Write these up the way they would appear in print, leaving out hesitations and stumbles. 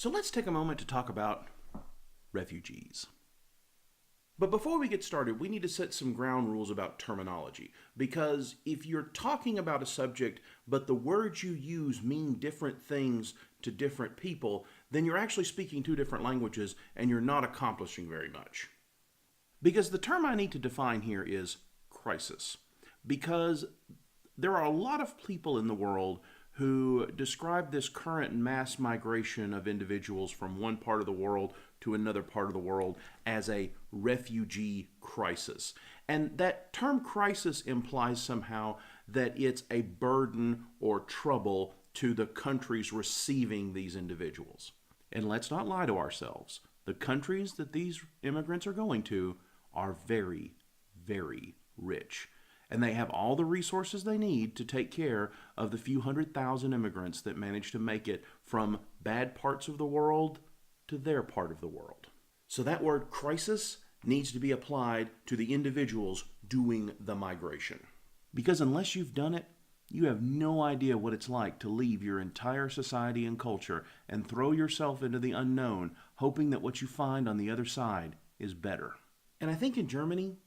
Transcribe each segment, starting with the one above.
So let's take a moment to talk about refugees. But before we get started, we need to set some ground rules about terminology. Because if you're talking about a subject, but the words you use mean different things to different people, then you're actually speaking two different languages and you're not accomplishing very much. Because the term I need to define here is crisis. Because there are a lot of people in the world who describe this current mass migration of individuals from one part of the world to another part of the world as a refugee crisis. And that term crisis implies somehow that it's a burden or trouble to the countries receiving these individuals. And let's not lie to ourselves. The countries that these immigrants are going to are very, very rich. And they have all the resources they need to take care of the few 100,000 immigrants that manage to make it from bad parts of the world to their part of the world. So that word crisis needs to be applied to the individuals doing the migration. Because unless you've done it, you have no idea what it's like to leave your entire society and culture and throw yourself into the unknown, hoping that what you find on the other side is better. And I think in Germany,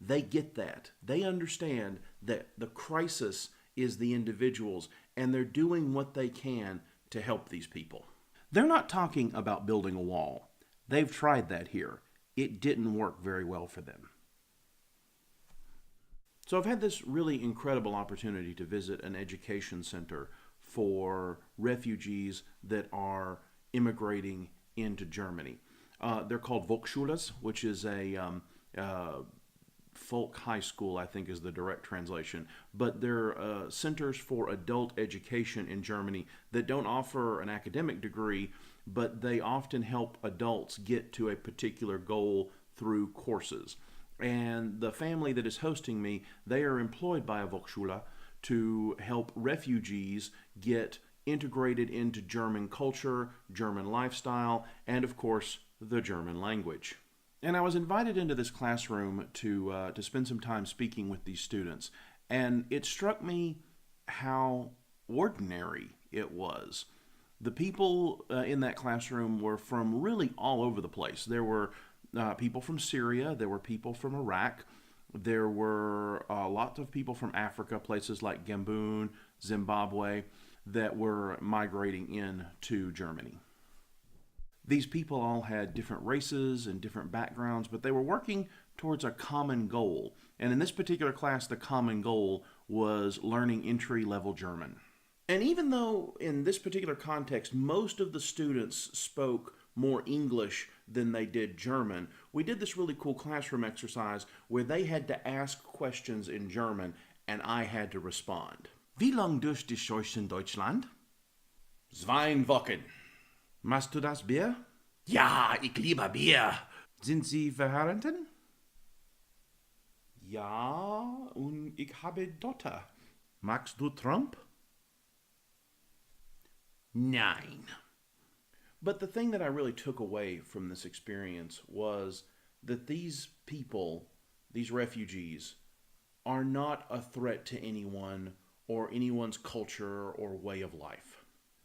they get that. They understand that the crisis is the individuals, and they're doing what they can to help these people. They're not talking about building a wall. They've tried that here. It didn't work very well for them. So I've had this really incredible opportunity to visit an education center for refugees that are immigrating into Germany. They're called Volksschulen, which is a folk high school, I think is the direct translation. But they're centers for adult education in Germany that don't offer an academic degree, but they often help adults get to a particular goal through courses. And the family that is hosting me, they are employed by a Volksschule to help refugees get integrated into German culture, German lifestyle, and of course, the German language. And I was invited into this classroom to spend some time speaking with these students. And it struck me how ordinary it was. The people in that classroom were from really all over the place. There were people from Syria, there were people from Iraq, there were lots of people from Africa, places like Gabon, Zimbabwe, that were migrating into Germany. These people all had different races and different backgrounds, but they were working towards a common goal. And in this particular class, the common goal was learning entry-level German. And even though in this particular context, most of the students spoke more English than they did German, we did this really cool classroom exercise where they had to ask questions in German and I had to respond. Wie lang durch die Scheuch in Deutschland? 2 Wochen. Machst du das Bier? Ja, ich liebe Bier. Sind Sie verheiratet? Ja, und ich habe Tochter. Magst du Trump? Nein. But the thing that I really took away from this experience was that these people, these refugees, are not a threat to anyone or anyone's culture or way of life.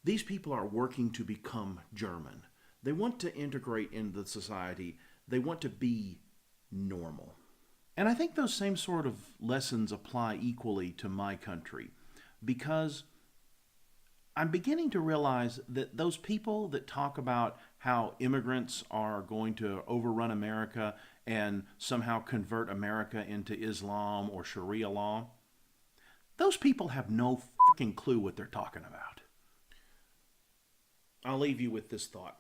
These people are working to become German. They want to integrate into the society. They want to be normal. And I think those same sort of lessons apply equally to my country, because I'm beginning to realize that those people that talk about how immigrants are going to overrun America and somehow convert America into Islam or Sharia law, those people have no fucking clue what they're talking about. I'll leave you with this thought.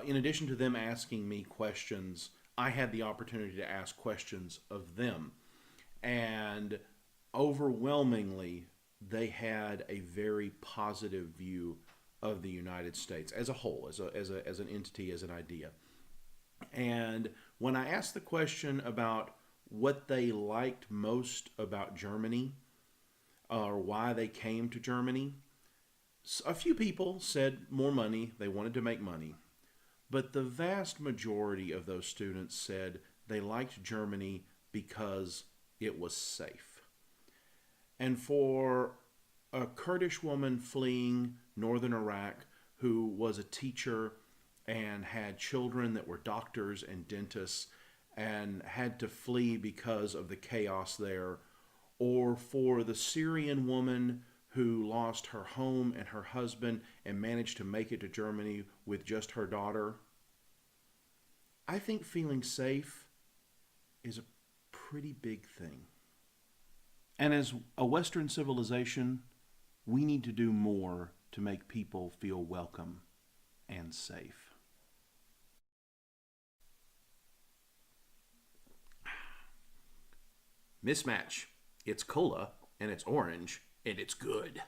In addition to them asking me questions, I had the opportunity to ask questions of them. And overwhelmingly, they had a very positive view of the United States as a whole, as an entity, as an idea. And when I asked the question about what they liked most about Germany, or why they came to Germany, a few people said more money, they wanted to make money. But the vast majority of those students said they liked Germany because it was safe. And for a Kurdish woman fleeing northern Iraq who was a teacher and had children that were doctors and dentists and had to flee because of the chaos there, or for the Syrian woman who lost her home and her husband and managed to make it to Germany with just her daughter. I think feeling safe is a pretty big thing. And as a Western civilization, we need to do more to make people feel welcome and safe. Mismatch. It's cola and it's orange and it's good.